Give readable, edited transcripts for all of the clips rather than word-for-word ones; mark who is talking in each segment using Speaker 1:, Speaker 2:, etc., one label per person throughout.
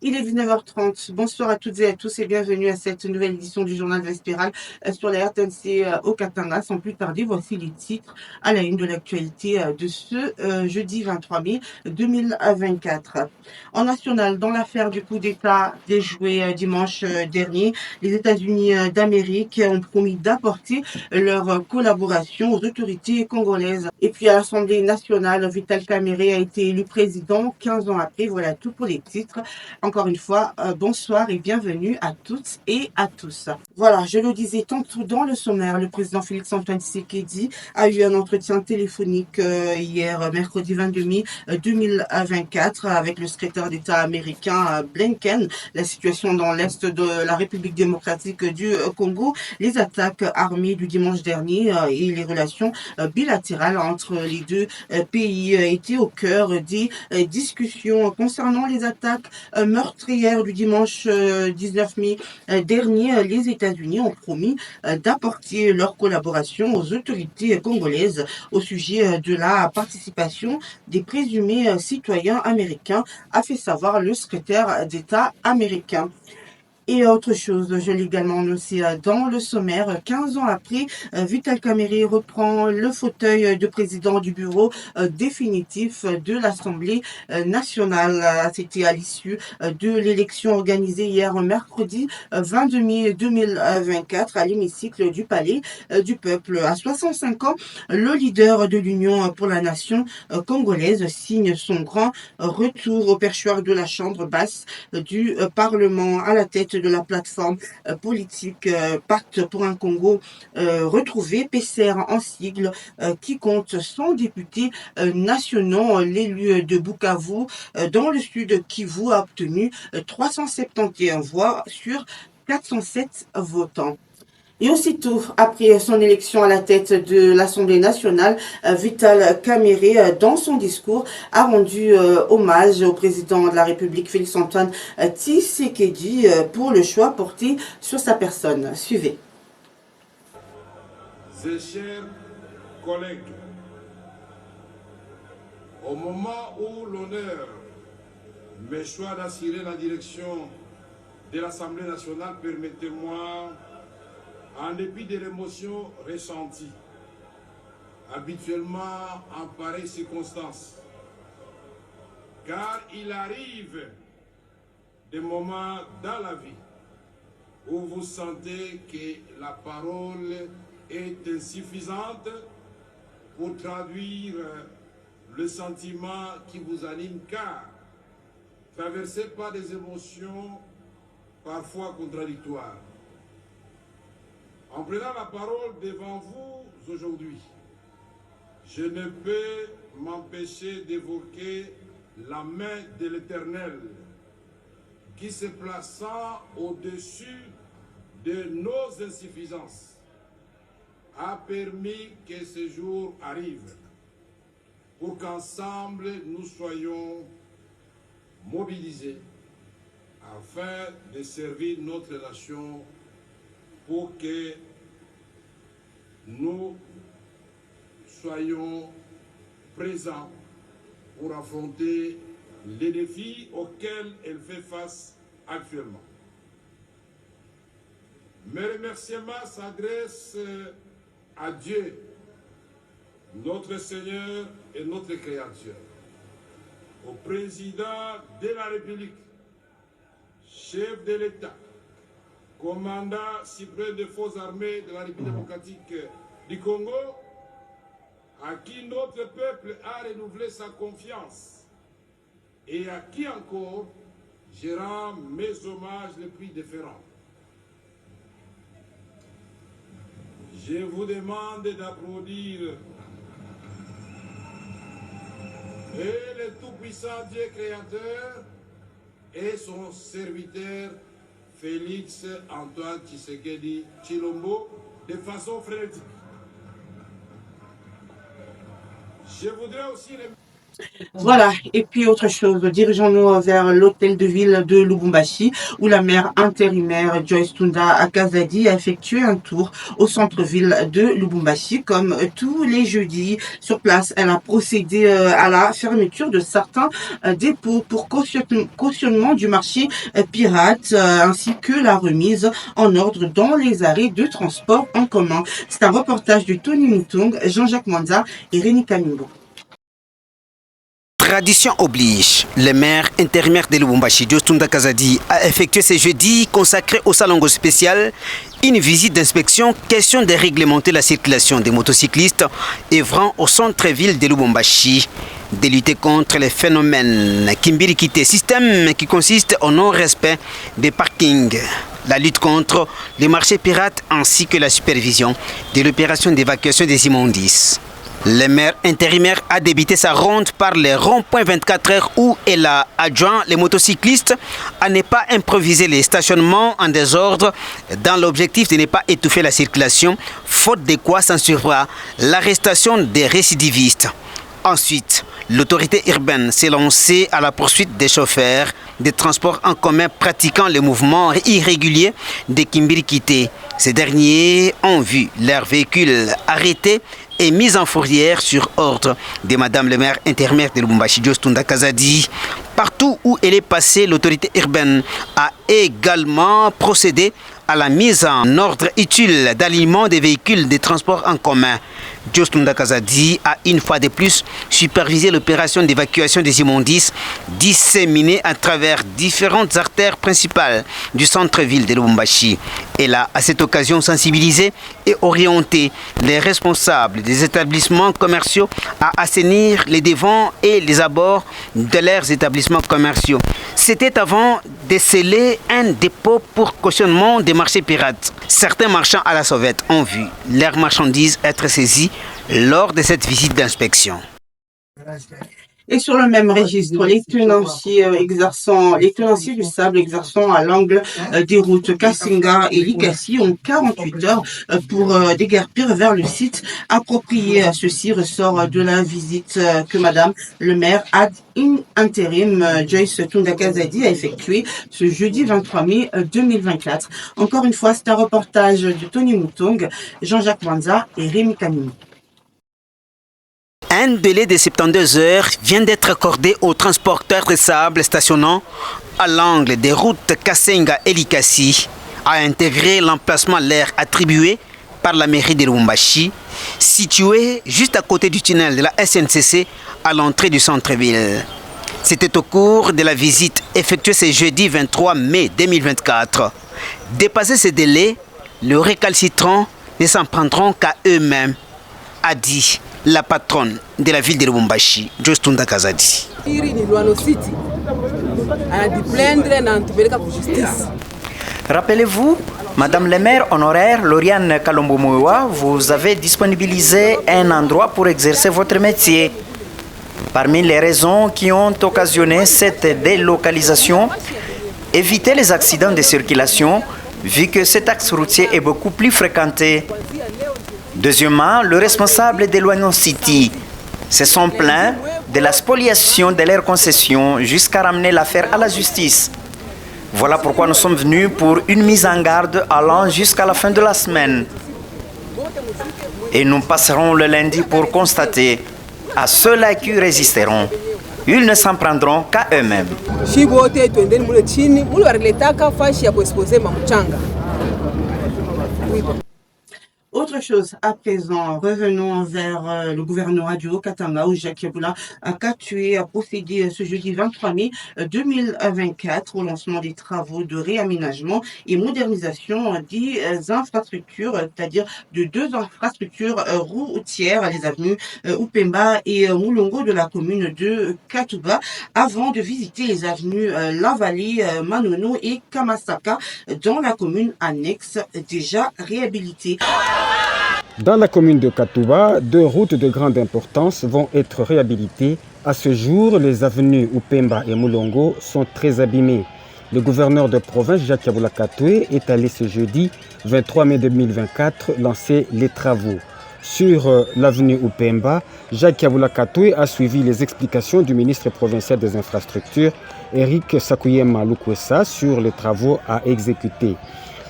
Speaker 1: Il est 19h30. Bonsoir à toutes et à tous et bienvenue à cette nouvelle édition du journal Vespéral sur la RTNC au Katanga. Sans plus tarder, voici les titres à la une de l'actualité de ce jeudi 23 mai 2024. En national, dans l'affaire du coup d'État déjoué dimanche dernier, les États-Unis d'Amérique ont promis d'apporter leur collaboration aux autorités congolaises. Et puis à l'Assemblée nationale, Vital Kamerhe a été élu président 15 ans après. Voilà tout pour les titres. Encore une fois, bonsoir et bienvenue à toutes et à tous. Voilà, je le disais tantôt dans le sommaire, le président Félix-Antoine Tshisekedi a eu un entretien téléphonique hier, mercredi 22 mai 2024, avec le secrétaire d'État américain Blinken. La situation dans l'est de la République démocratique du Congo, les attaques armées du dimanche dernier et les relations bilatérales entre les deux pays étaient au cœur des discussions concernant les attaques meurtrière du dimanche 19 mai dernier. Les États-Unis ont promis d'apporter leur collaboration aux autorités congolaises au sujet de la participation des présumés citoyens américains, a fait savoir le secrétaire d'État américain. Et autre chose, je l'ai également annoncé dans le sommaire, 15 ans après, Vital Kamerhe reprend le fauteuil de président du bureau définitif de l'Assemblée nationale. C'était à l'issue de l'élection organisée hier mercredi 22 mai 2024 à l'hémicycle du Palais du Peuple. À 65 ans, le leader de l'Union pour la nation congolaise signe son grand retour au perchoir de la Chambre basse du Parlement à la tête de la plateforme politique Pacte pour un Congo retrouvé, PCR en sigle, qui compte 100 députés nationaux. L'élu de Bukavu dans le sud Kivu a obtenu 371 voix sur 407 votants. Et aussitôt après son élection à la tête de l'Assemblée nationale, Vital Kamerhe, dans son discours, a rendu hommage au président de la République Félix-Antoine Tshisekedi pour le choix porté sur sa personne. Suivez.
Speaker 2: Chers collègues, au moment où l'honneur me choisit d'assurer la direction de l'Assemblée nationale, permettez-moi, en dépit de l'émotion ressentie, habituellement en pareilles circonstances, car il arrive des moments dans la vie où vous sentez que la parole est insuffisante pour traduire le sentiment qui vous anime, car traversé par des émotions parfois contradictoires. En prenant la parole devant vous aujourd'hui, je ne peux m'empêcher d'évoquer la main de l'Éternel qui, se plaçant au-dessus de nos insuffisances, a permis que ce jour arrive pour qu'ensemble nous soyons mobilisés afin de servir notre nation, pour que nous soyons présents pour affronter les défis auxquels elle fait face actuellement. Mes remerciements s'adressent à Dieu, notre Seigneur et notre Créateur, au président de la République, chef de l'État, commandant suprême des forces armées de la République démocratique du Congo, à qui notre peuple a renouvelé sa confiance et à qui encore je rends mes hommages les plus déférents. Je vous demande d'applaudir et le tout-puissant Dieu créateur et son serviteur Félix Antoine Tshisekedi Tshilombo de façon frénétique. Je voudrais aussi
Speaker 1: Voilà, et puis autre chose, dirigeons-nous vers l'hôtel de ville de Lubumbashi, où la maire intérimaire Joyce Tunda Akazadi a effectué un tour au centre-ville de Lubumbashi, comme tous les jeudis. Sur place, elle a procédé à la fermeture de certains dépôts pour cautionnement du marché pirate, ainsi que la remise en ordre dans les arrêts de transport en commun. C'est un reportage de Tony Moutung, Jean-Jacques Mwanza et Rémi Kamimbo.
Speaker 3: Tradition oblige, le maire intérimaire de Lubumbashi, Joyce Tunda Akazadi, a effectué ce jeudi consacré au salongo spécial une visite d'inspection, question de réglementer la circulation des motocyclistes œuvrant au centre-ville de Lubumbashi, de lutter contre les phénomènes Kimbirikité, système qui consiste au non-respect des parkings, la lutte contre les marchés pirates ainsi que la supervision de l'opération d'évacuation des immondices. Le maire intérimaire a débuté sa ronde par les ronds-points 24 heures où elle a adjoint les motocyclistes à ne pas improviser les stationnements en désordre dans l'objectif de ne pas étouffer la circulation, faute de quoi s'ensuivra l'arrestation des récidivistes. Ensuite, l'autorité urbaine s'est lancée à la poursuite des chauffeurs des transports en commun pratiquant le mouvement irrégulier de Kimbirikité. Ces derniers ont vu leurs véhicules arrêtés et mise en fourrière sur ordre de Madame le maire intérimaire de Lubumbashi, Joyce Tunda Akazadi. Partout où elle est passée, l'autorité urbaine a également procédé à la mise en ordre utile d'alignement des véhicules de transport en commun. Joyce Tunda Akazadi a une fois de plus supervisé l'opération d'évacuation des immondices disséminés à travers différentes artères principales du centre-ville de Lubumbashi. Elle a à cette occasion sensibilisé et orienté les responsables des établissements commerciaux à assainir les devants et les abords de leurs établissements commerciaux. C'était avant de sceller un dépôt pour cautionnement des marchés pirates. Certains marchands à la sauvette ont vu leurs marchandises être saisies lors de cette visite d'inspection.
Speaker 1: Et sur le même registre, les tenanciers du sable exerçant à l'angle des routes Kassinga et Likasi ont 48 heures pour déguerpir vers le site approprié. Ceci ressort de la visite que Madame le maire ad intérim Joyce Tunda Akazadi a effectuée ce jeudi 23 mai 2024. Encore une fois, c'est un reportage de Tony Moutung, Jean-Jacques Mwanza et Rémi Kamimbo.
Speaker 3: Un délai de 72 heures vient d'être accordé aux transporteurs de sable stationnant à l'angle des routes Kassenga et Likasi à intégrer l'emplacement l'air attribué par la mairie de Lubumbashi, situé juste à côté du tunnel de la SNCC à l'entrée du centre-ville. C'était au cours de la visite effectuée ce jeudi 23 mai 2024. Dépasser ce délai, les récalcitrants ne s'en prendront qu'à eux-mêmes, a dit la patronne de la ville de Lubumbashi, Joyce Tunda Akazadi.
Speaker 4: Rappelez-vous, Madame le maire honoraire Lauriane Kalombo-Mouewa, vous avez disponibilisé un endroit pour exercer votre métier. Parmi les raisons qui ont occasionné cette délocalisation, éviter les accidents de circulation, vu que cet axe routier est beaucoup plus fréquenté. Deuxièmement, le responsable de Loignon City se sont plaints de la spoliation de leurs concessions jusqu'à ramener l'affaire à la justice. Voilà pourquoi nous sommes venus pour une mise en garde allant jusqu'à la fin de la semaine. Et nous passerons le lundi pour constater à ceux-là qui résisteront. Ils ne s'en prendront qu'à eux-mêmes.
Speaker 1: Autre chose, à présent, revenons vers le gouvernorat du Haut-Katanga où Jacques Yeboula Katoué a procédé ce jeudi 23 mai 2024 au lancement des travaux de réaménagement et modernisation des infrastructures, c'est-à-dire de deux infrastructures routières, les avenues Upemba et Moulongo de la commune de Katouba, avant de visiter les avenues La Vallée, Manono et Kamasaka dans la commune annexe déjà réhabilitée.
Speaker 5: Dans la commune de Katouba, deux routes de grande importance vont être réhabilitées. À ce jour, les avenues Upemba et Moulongo sont très abîmées. Le gouverneur de province, Jacques Yeboula Katoué, est allé ce jeudi 23 mai 2024 lancer les travaux. Sur l'avenue Upemba, Jacques Yabula Katoué a suivi les explications du ministre provincial des Infrastructures, Eric Sakuyema Lukwesa, sur les travaux à exécuter.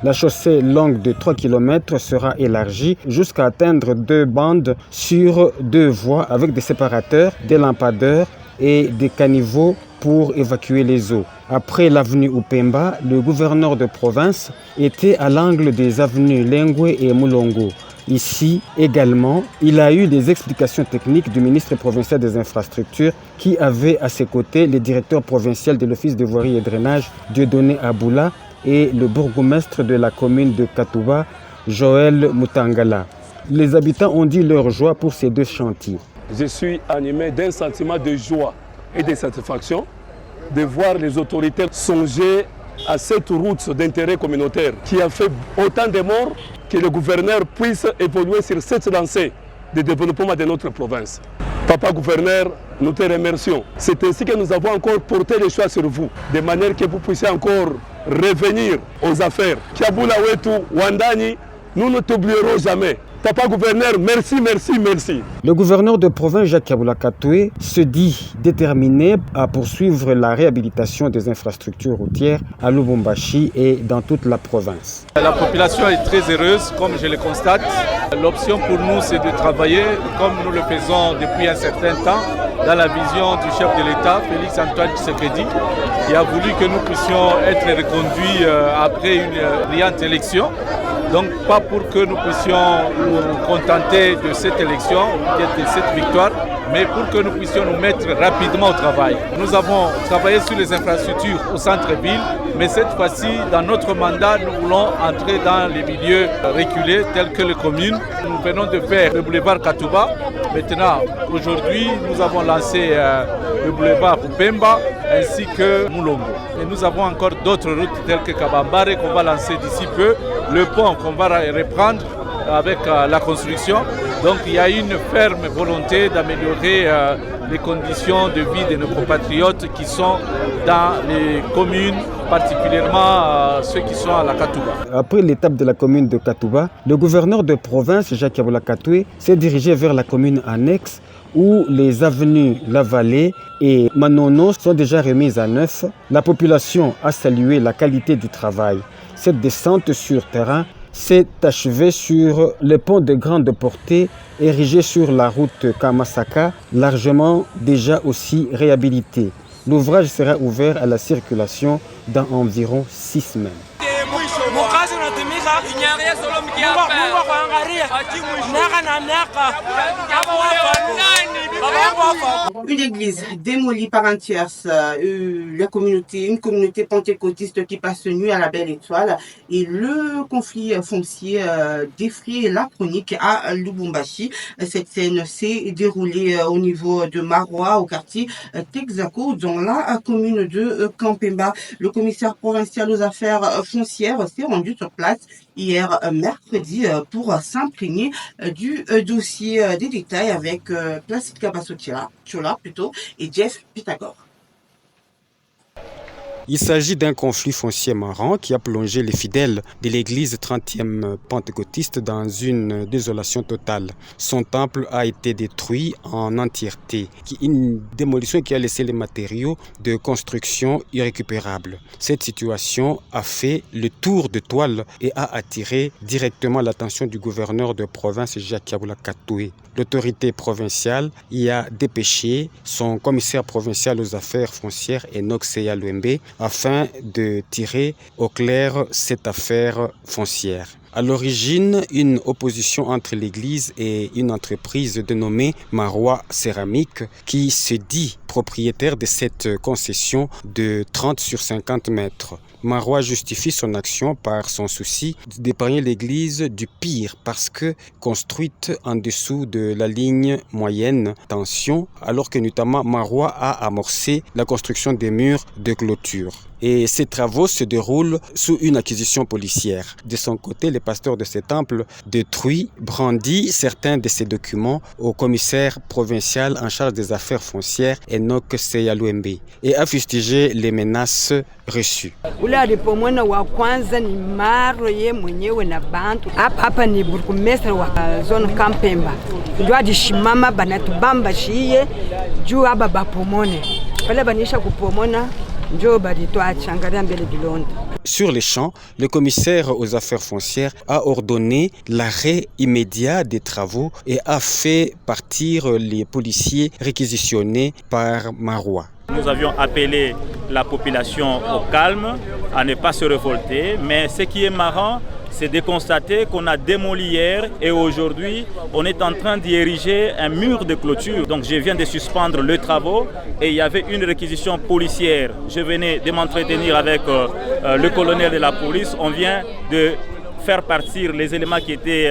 Speaker 5: La chaussée longue de 3 km sera élargie jusqu'à atteindre 2 bandes sur 2 voies avec des séparateurs, des lampadaires et des caniveaux pour évacuer les eaux. Après l'avenue Upemba, le gouverneur de province était à l'angle des avenues Lengwe et Mulongo. Ici également, il a eu des explications techniques du ministre provincial des Infrastructures qui avait à ses côtés le directeur provincial de l'Office de voirie et drainage, Dieudonné Aboula, et le bourgmestre de la commune de Katouba, Joël Moutangala. Les habitants ont dit leur joie pour ces 2 chantiers.
Speaker 6: Je suis animé d'un sentiment de joie et de satisfaction de voir les autorités songer à cette route d'intérêt communautaire qui a fait autant de morts que le gouverneur puisse évoluer sur cette lancée de développement de notre province. Papa gouverneur, nous te remercions. C'est ainsi que nous avons encore porté le choix sur vous, de manière que vous puissiez encore revenir aux affaires. Kiabula Wetu, Wandani, nous ne t'oublierons jamais. Papa gouverneur, merci, merci, merci.
Speaker 5: Le gouverneur de province Jacques Yabula Katoué se dit déterminé à poursuivre la réhabilitation des infrastructures routières à Lubumbashi et dans toute la province.
Speaker 7: La population est très heureuse, comme je le constate. L'option pour nous, c'est de travailler comme nous le faisons depuis un certain temps dans la vision du chef de l'État, Félix Antoine Tshisekedi, qui a voulu que nous puissions être reconduits après une brillante élection. Donc pas pour que nous puissions nous contenter de cette élection, de cette victoire, mais pour que nous puissions nous mettre rapidement au travail. Nous avons travaillé sur les infrastructures au centre-ville, mais cette fois-ci, dans notre mandat, nous voulons entrer dans les milieux reculés tels que les communes. Nous venons de faire le boulevard Katouba. Maintenant, aujourd'hui, nous avons lancé le boulevard Upemba ainsi que Mulongo. Et nous avons encore d'autres routes telles que Kabambare qu'on va lancer d'ici peu, le pont qu'on va reprendre avec la construction. Donc il y a une ferme volonté d'améliorer les conditions de vie de nos compatriotes qui sont dans les communes, particulièrement ceux qui sont à la Katouba.
Speaker 5: Après l'étape de la commune de Katouba, le gouverneur de province, Jacques Yabula Katoué, s'est dirigé vers la commune annexe où les avenues La Vallée et Manono sont déjà remises à neuf. La population a salué la qualité du travail. Cette descente sur terrain s'est achevée sur le pont de grande portée érigé sur la route Kamasaka, largement déjà aussi réhabilité. L'ouvrage sera ouvert à la circulation dans environ 6 semaines.
Speaker 1: Une église démolie par un tiers, une communauté pentecôtiste qui passe nuit à la Belle Étoile et le conflit foncier défraie la chronique à Lubumbashi. Cette scène s'est déroulée au niveau de Marois, au quartier Texaco, dans la commune de Kampemba. Le commissaire provincial aux affaires foncières s'est rendu sur place hier mercredi pour s'imprégner du dossier des détails avec Placide Kabasotiola et Jeff Pythagore.
Speaker 5: Il s'agit d'un conflit foncier marrant qui a plongé les fidèles de l'église 30e pentecôtiste dans une désolation totale. Son temple a été détruit en entièreté, une démolition qui a laissé les matériaux de construction irrécupérables. Cette situation a fait le tour de toile et a attiré directement l'attention du gouverneur de province Jacques Yabula Katoué. L'autorité provinciale y a dépêché son commissaire provincial aux affaires foncières Enoch Seya Luembe afin de tirer au clair cette affaire foncière. À l'origine, une opposition entre l'Église et une entreprise dénommée Marois Céramique qui se dit propriétaire de cette concession de 30 sur 50 mètres. Marois justifie son action par son souci d'épargner l'Église du pire parce que construite en dessous de la ligne moyenne tension, alors que notamment Marois a amorcé la construction des murs de clôture. Et ces travaux se déroulent sous une acquisition policière. De son côté, le le pasteur de ce temple, détruit, brandit certains de ces documents au commissaire provincial en charge des affaires foncières, Enoch Seyalouembe, et a fustigé les menaces reçues.
Speaker 8: Ule alipomwona wa kwanza ni Maro ye mwenyewe na bantu hapa ni burgomestre wa zone Kampemba ndio alishimama banatubamba shiye juu aba bapomone pale banisha kupomona ndio balitoacha angalia mbele bilonda.
Speaker 5: Sur les champs, le commissaire aux affaires foncières a ordonné l'arrêt immédiat des travaux et a fait partir les policiers réquisitionnés par Marois.
Speaker 9: Nous avions appelé la population au calme, à ne pas se révolter, mais ce qui est marrant, c'est de constater qu'on a démoli hier et aujourd'hui, on est en train d'y ériger un mur de clôture. Donc je viens de suspendre les travaux et il y avait une réquisition policière. Je venais de m'entretenir avec le colonel de la police. On vient de faire partir les éléments qui étaient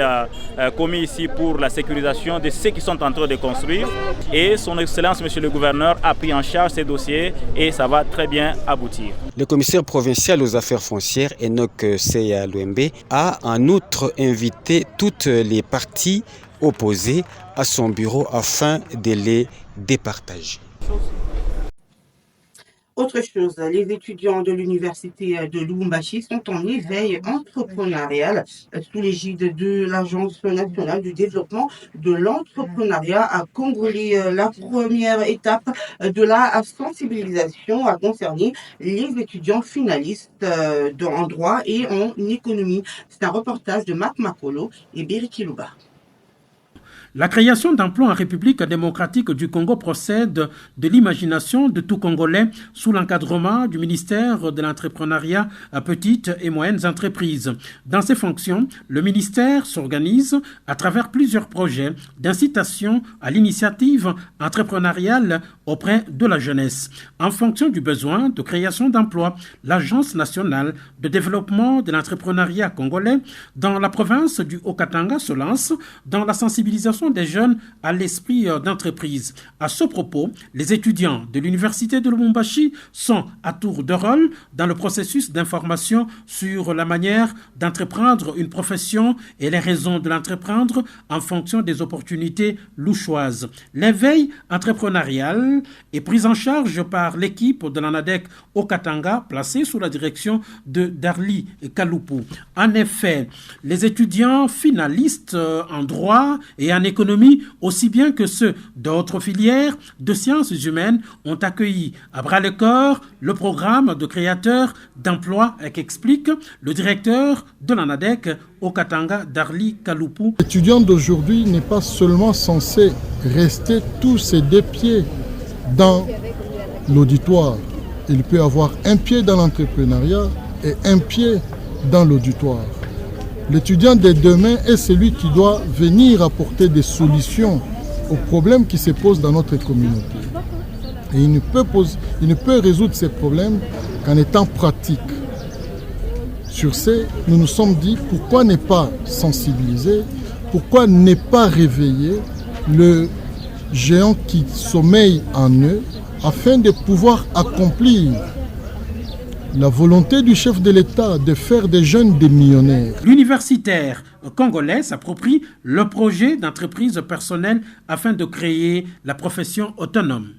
Speaker 9: commis ici pour la sécurisation de ceux qui sont en train de construire. Et son Excellence, Monsieur le Gouverneur, a pris en charge ces dossiers et ça va très bien aboutir.
Speaker 5: Le commissaire provincial aux affaires foncières, Enoch Seyalouembe, a en outre invité toutes les parties opposées à son bureau afin de les départager.
Speaker 1: Autre chose, les étudiants de l'université de Lubumbashi sont en éveil entrepreneurial sous l'égide de l'Agence nationale du développement de l'entrepreneuriat à Congolais. La première étape de la sensibilisation a concerné les étudiants finalistes en droit et en économie. C'est un reportage de Marc Makolo et Beriki Luba.
Speaker 10: La création d'emplois en République démocratique du Congo procède de l'imagination de tout Congolais sous l'encadrement du ministère de l'entrepreneuriat à petites et moyennes entreprises. Dans ces fonctions, le ministère s'organise à travers plusieurs projets d'incitation à l'initiative entrepreneuriale auprès de la jeunesse. En fonction du besoin de création d'emplois, l'Agence nationale de développement de l'entrepreneuriat congolais dans la province du Haut-Katanga se lance dans la sensibilisation des jeunes à l'esprit d'entreprise. À ce propos, les étudiants de l'université de Lubumbashi sont à tour de rôle dans le processus d'information sur la manière d'entreprendre une profession et les raisons de l'entreprendre en fonction des opportunités louchoises. L'éveil entrepreneurial est pris en charge par l'équipe de l'ANADEC au Katanga, placée sous la direction de Darli Kalupu. En effet, les étudiants finalistes en droit et en économie, aussi bien que ceux d'autres filières de sciences humaines, ont accueilli à bras-le-corps le programme de créateurs d'emplois qu'explique le directeur de l'ANADEC au Katanga, Darli Kalupu.
Speaker 11: L'étudiant d'aujourd'hui n'est pas seulement censé rester tous ses deux pieds dans l'auditoire. Il peut avoir un pied dans l'entrepreneuriat et un pied dans l'auditoire. L'étudiant de demain est celui qui doit venir apporter des solutions aux problèmes qui se posent dans notre communauté. Et il ne peut résoudre ces problèmes qu'en étant pratique. Sur ce, nous nous sommes dit pourquoi ne pas sensibiliser, pourquoi ne pas réveiller le géant qui sommeille en eux afin de pouvoir accomplir la volonté du chef de l'État de faire des jeunes des millionnaires.
Speaker 10: L'universitaire congolais s'approprie le projet d'entreprise personnelle afin de créer la profession autonome.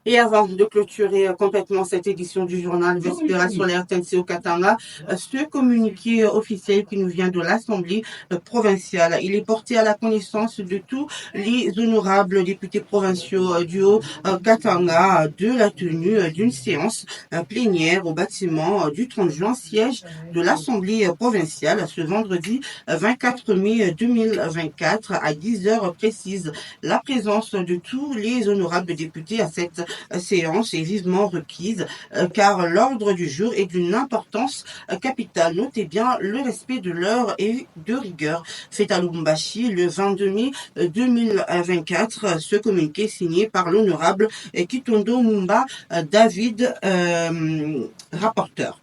Speaker 1: Et avant de clôturer complètement cette édition du journal Vespera sur la RTNC au Katanga, ce communiqué officiel qui nous vient de l'Assemblée provinciale, il est porté à la connaissance de tous les honorables députés provinciaux du Haut-Katanga de la tenue d'une séance plénière au bâtiment du 30 juin, siège de l'Assemblée provinciale, ce vendredi 24 mai 2024 à 10 heures précises. La présence de tous les honorables députés à cette séance est vivement requise car l'ordre du jour est d'une importance capitale. Notez bien le respect de l'heure et de rigueur. Fait à Lubumbashi le 22 mai 2024. Ce communiqué signé par l'honorable Kitondo Mumba David, rapporteur.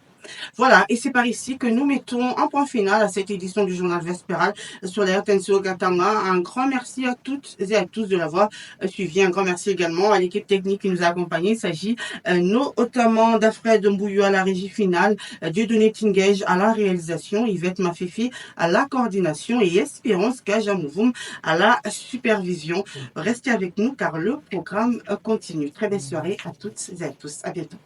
Speaker 1: Voilà, et c'est par ici que nous mettons un point final à cette édition du journal vespéral sur la RTNC Okatanga. Un grand merci à toutes et à tous de l'avoir suivi. Un grand merci également à l'équipe technique qui nous a accompagnés. Il s'agit notamment d'Alfred Mbouyou à la régie finale, Dieudonné Tingej à la réalisation, Yvette Mafefi à la coordination et Espérance Kajamouvoum à la supervision. Restez avec nous car le programme continue. Très belle soirée à toutes et à tous. À bientôt.